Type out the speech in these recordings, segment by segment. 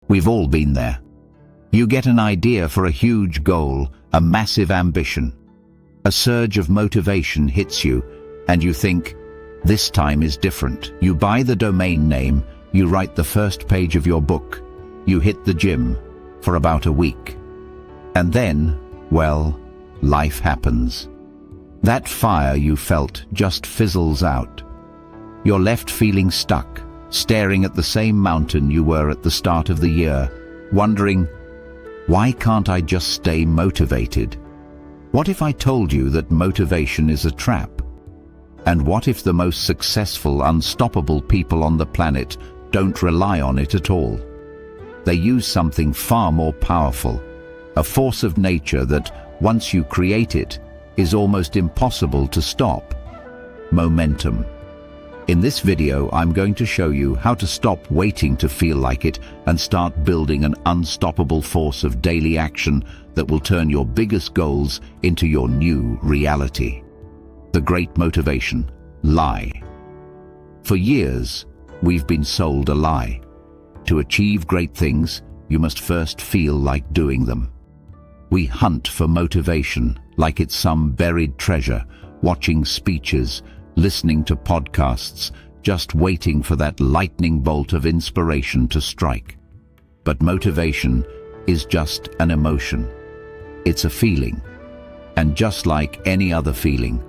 We've all been there. You get an idea for a huge goal, a massive ambition. A surge of motivation hits you, and you think, this time is different. You buy the domain name, you write the first page of your book, you hit the gym for about a week. And then, well, life happens. That fire you felt just fizzles out. You're left feeling stuck, staring at the same mountain you were at the start of the year, wondering, why can't I just stay motivated? What if I told you that motivation is a trap? And what if the most successful, unstoppable people on the planet don't rely on it at all? They use something far more powerful, a force of nature that, once you create it, is almost impossible to stop. Momentum. In this video, I'm going to show you how to stop waiting to feel like it and start building an unstoppable force of daily action that will turn your biggest goals into your new reality. The great motivation lie. For years, we've been sold a lie. To achieve great things, you must first feel like doing them. We hunt for motivation like it's some buried treasure, watching speeches, listening to podcasts, just waiting for that lightning bolt of inspiration to strike. But motivation is just an emotion. It's a feeling. And just like any other feeling,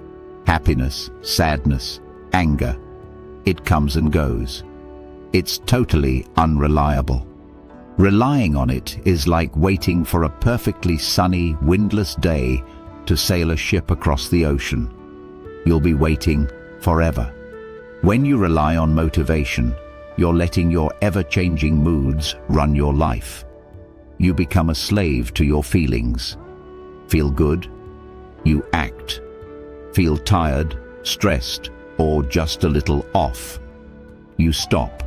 happiness, sadness, anger, it comes and goes. It's totally unreliable. Relying on it is like waiting for a perfectly sunny, windless day to sail a ship across the ocean. You'll be waiting forever. When you rely on motivation, you're letting your ever-changing moods run your life. You become a slave to your feelings. Feel good? You act. Feel tired, stressed, or just a little off? You stop.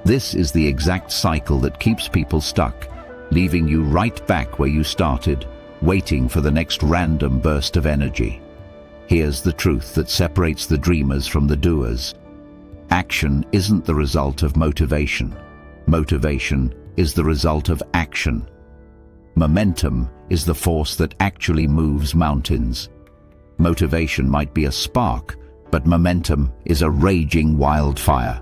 This is the exact cycle that keeps people stuck, leaving you right back where you started, waiting for the next random burst of energy. Here's the truth that separates the dreamers from the doers. Action isn't the result of motivation. Motivation is the result of action. Momentum is the force that actually moves mountains. Motivation might be a spark, but momentum is a raging wildfire.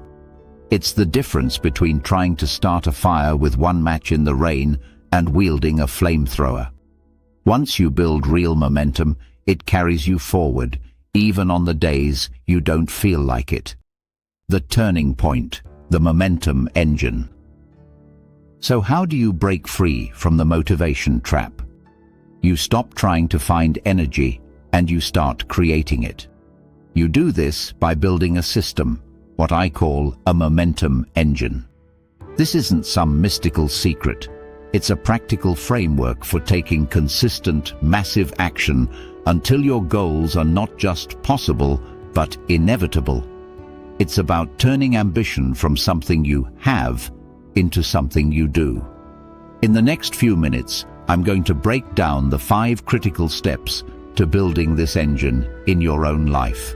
It's the difference between trying to start a fire with one match in the rain and wielding a flamethrower. Once you build real momentum, it carries you forward, even on the days you don't feel like it. The turning point, the momentum engine. So how do you break free from the motivation trap? You stop trying to find energy and you start creating it. You do this by building a system, what I call a momentum engine. This isn't some mystical secret. It's a practical framework for taking consistent, massive action until your goals are not just possible, but inevitable. It's about turning ambition from something you have into something you do. In the next few minutes, I'm going to break down the 5 critical steps to building this engine in your own life.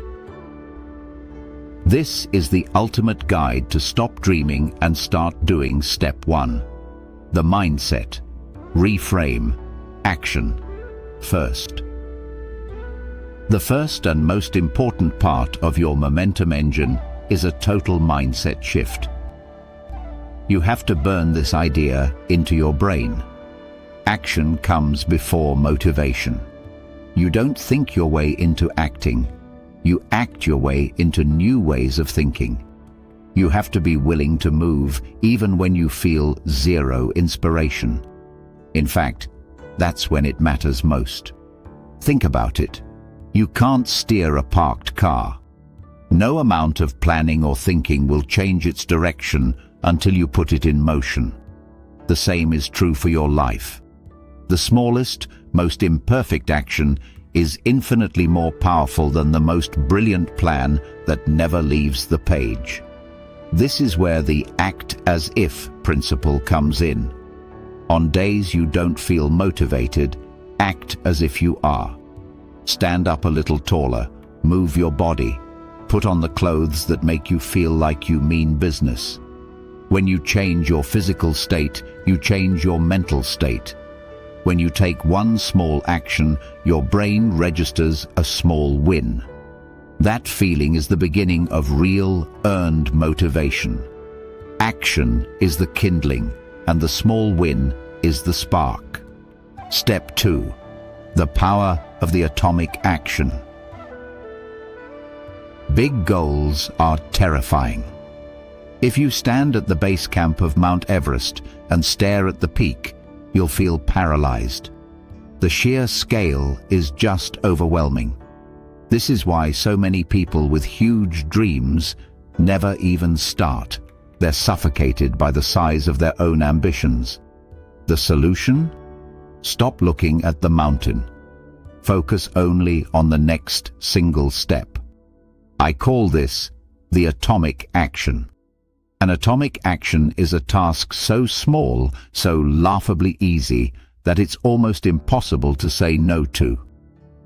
This is the ultimate guide to stop dreaming and start doing. Step 1. The mindset. Reframe. Action. First. The first and most important part of your momentum engine is a total mindset shift. You have to burn this idea into your brain. Action comes before motivation. You don't think your way into acting. You act your way into new ways of thinking. You have to be willing to move even when you feel zero inspiration. In fact, that's when it matters most. Think about it. You can't steer a parked car. No amount of planning or thinking will change its direction until you put it in motion. The same is true for your life. The smallest, most imperfect action is infinitely more powerful than the most brilliant plan that never leaves the page. This is where the act as if principle comes in. On days you don't feel motivated, act as if you are. Stand up a little taller, move your body, put on the clothes that make you feel like you mean business. When you change your physical state, you change your mental state. When you take one small action, your brain registers a small win. That feeling is the beginning of real, earned motivation. Action is the kindling, and the small win is the spark. Step 2. The power of the atomic action. Big goals are terrifying. If you stand at the base camp of Mount Everest and stare at the peak, you'll feel paralyzed. The sheer scale is just overwhelming. This is why so many people with huge dreams never even start. They're suffocated by the size of their own ambitions. The solution? Stop looking at the mountain. Focus only on the next single step. I call this the atomic action. An atomic action is a task so small, so laughably easy, that it's almost impossible to say no to.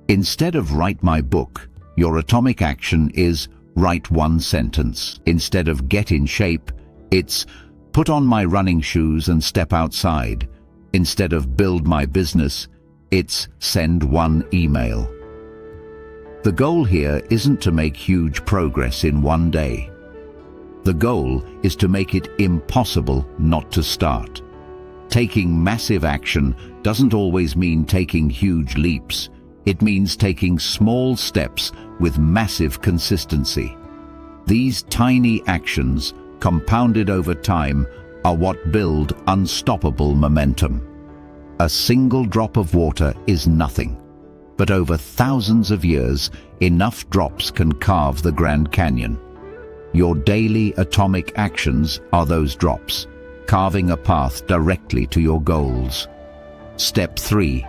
Instead of write my book, your atomic action is write one sentence. Instead of get in shape, it's put on my running shoes and step outside. Instead of build my business, it's send one email. The goal here isn't to make huge progress in one day. The goal is to make it impossible not to start. Taking massive action doesn't always mean taking huge leaps. It means taking small steps with massive consistency. These tiny actions, compounded over time, are what build unstoppable momentum. A single drop of water is nothing, but over thousands of years, enough drops can carve the Grand Canyon. Your daily atomic actions are those drops, carving a path directly to your goals. Step 3.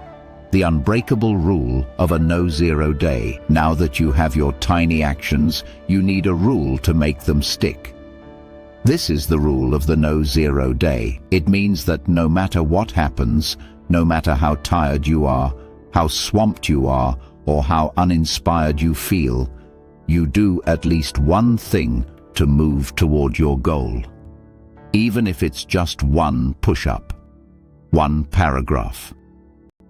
The unbreakable rule of a no-zero day. Now that you have your tiny actions, you need a rule to make them stick. This is the rule of the no-zero day. It means that no matter what happens, no matter how tired you are, how swamped you are, or how uninspired you feel, you do at least one thing to move toward your goal. Even if it's just one push-up, one paragraph,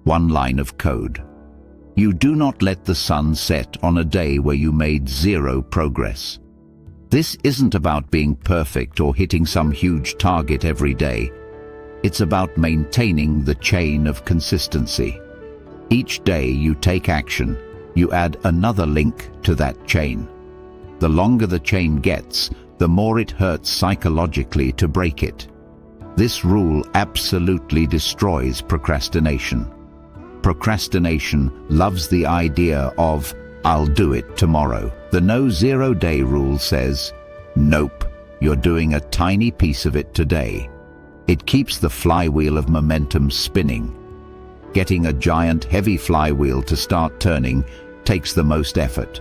one line of code. You do not let the sun set on a day where you made zero progress. This isn't about being perfect or hitting some huge target every day. It's about maintaining the chain of consistency. Each day you take action, you add another link to that chain. The longer the chain gets, the more it hurts psychologically to break it. This rule absolutely destroys procrastination. Procrastination loves the idea of, I'll do it tomorrow. The no-zero day rule says, nope, you're doing a tiny piece of it today. It keeps the flywheel of momentum spinning. Getting a giant heavy flywheel to start turning takes the most effort.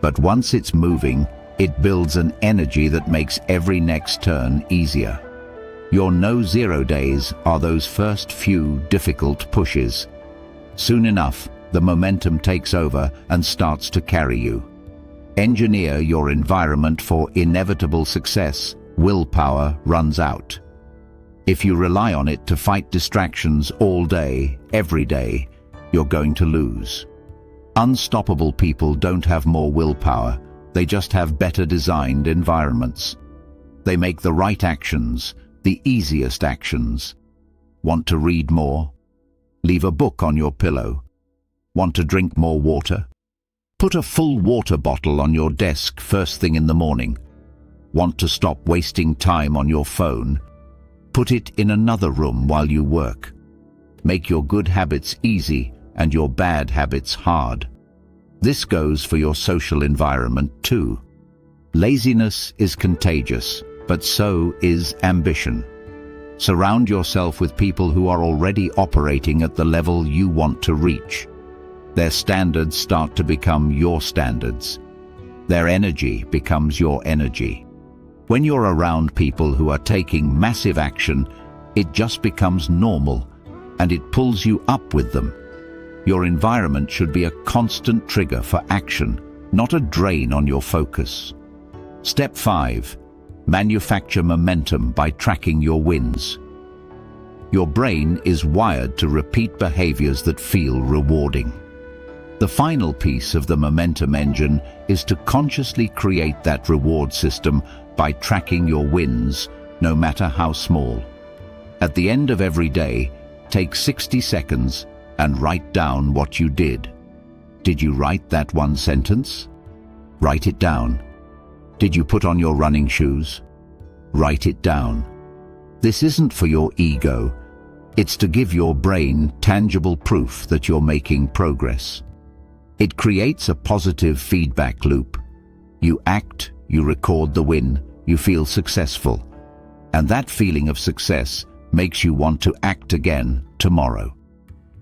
But once it's moving, it builds an energy that makes every next turn easier. Your no-zero days are those first few difficult pushes. Soon enough, the momentum takes over and starts to carry you. Engineer your environment for inevitable success. Willpower runs out. If you rely on it to fight distractions all day, every day, you're going to lose. Unstoppable people don't have more willpower, they just have better designed environments. They make the right actions, the easiest actions. Want to read more? Leave a book on your pillow. Want to drink more water? Put a full water bottle on your desk first thing in the morning. Want to stop wasting time on your phone? Put it in another room while you work. Make your good habits easy and your bad habits hard. This goes for your social environment too. Laziness is contagious, but so is ambition. Surround yourself with people who are already operating at the level you want to reach. Their standards start to become your standards. Their energy becomes your energy. When you're around people who are taking massive action, it just becomes normal, and it pulls you up with them. Your environment should be a constant trigger for action, not a drain on your focus. Step 5. Manufacture momentum by tracking your wins. Your brain is wired to repeat behaviors that feel rewarding. The final piece of the momentum engine is to consciously create that reward system by tracking your wins, no matter how small. At the end of every day, take 60 seconds and write down what you did. Did you write that one sentence? Write it down. Did you put on your running shoes? Write it down. This isn't for your ego. It's to give your brain tangible proof that you're making progress. It creates a positive feedback loop. You act, you record the win, you feel successful. And that feeling of success makes you want to act again tomorrow.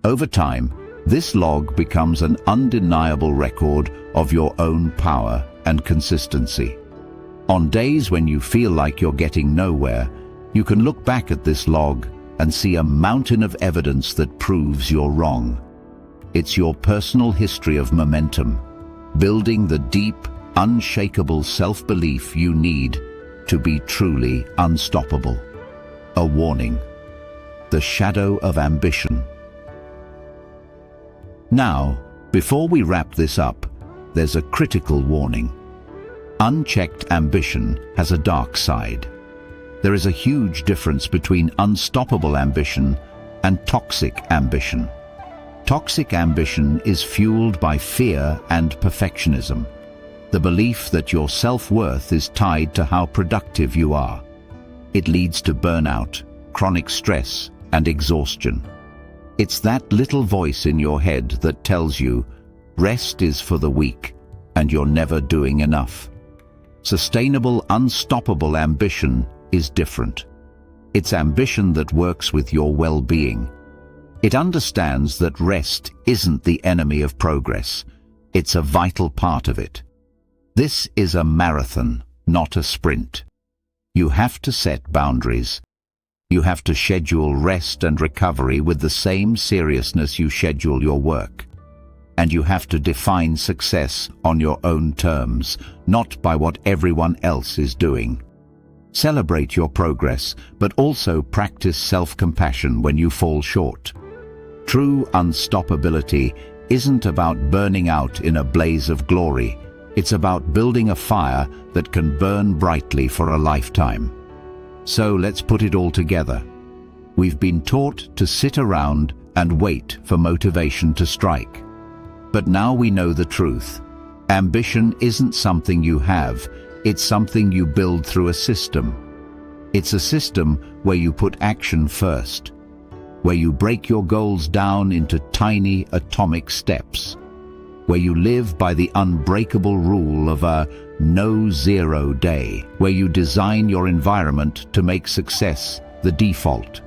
Over time, this log becomes an undeniable record of your own power and consistency. On days when you feel like you're getting nowhere, you can look back at this log and see a mountain of evidence that proves you're wrong. It's your personal history of momentum, building the deep, unshakable self-belief you need to be truly unstoppable. A warning: the shadow of ambition. Now, before we wrap this up, there's a critical warning. Unchecked ambition has a dark side. There is a huge difference between unstoppable ambition and toxic ambition. Toxic ambition is fueled by fear and perfectionism, the belief that your self-worth is tied to how productive you are. It leads to burnout, chronic stress, and exhaustion. It's that little voice in your head that tells you, rest is for the weak, and you're never doing enough. Sustainable, unstoppable ambition is different. It's ambition that works with your well-being. It understands that rest isn't the enemy of progress. It's a vital part of it. This is a marathon, not a sprint. You have to set boundaries. You have to schedule rest and recovery with the same seriousness you schedule your work. And you have to define success on your own terms, not by what everyone else is doing. Celebrate your progress, but also practice self-compassion when you fall short. True unstoppability isn't about burning out in a blaze of glory. It's about building a fire that can burn brightly for a lifetime. So let's put it all together. We've been taught to sit around and wait for motivation to strike. But now we know the truth. Ambition isn't something you have, it's something you build through a system. It's a system where you put action first, where you break your goals down into tiny atomic steps, where you live by the unbreakable rule of a no-zero day, where you design your environment to make success the default,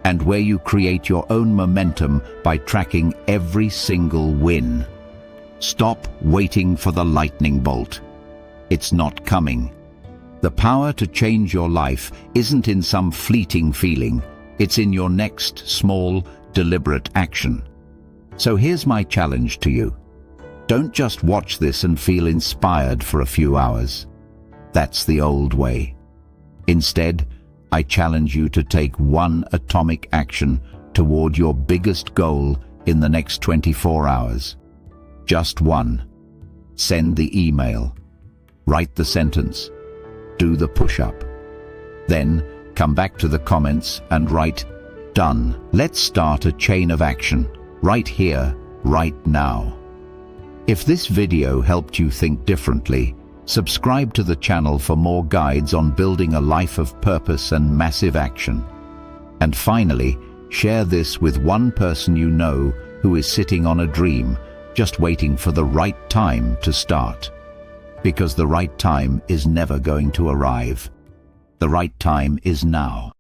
and where you create your own momentum by tracking every single win. Stop waiting for the lightning bolt. It's not coming. The power to change your life isn't in some fleeting feeling. It's in your next small, deliberate action. So here's my challenge to you. Don't just watch this and feel inspired for a few hours. That's the old way. Instead, I challenge you to take one atomic action toward your biggest goal in the next 24 hours. Just one. Send the email. Write the sentence. Do the push-up. Then come back to the comments and write, "Done." Let's start a chain of action, right here, right now. If this video helped you think differently, subscribe to the channel for more guides on building a life of purpose and massive action. And finally, share this with one person you know who is sitting on a dream, just waiting for the right time to start. Because the right time is never going to arrive. The right time is now.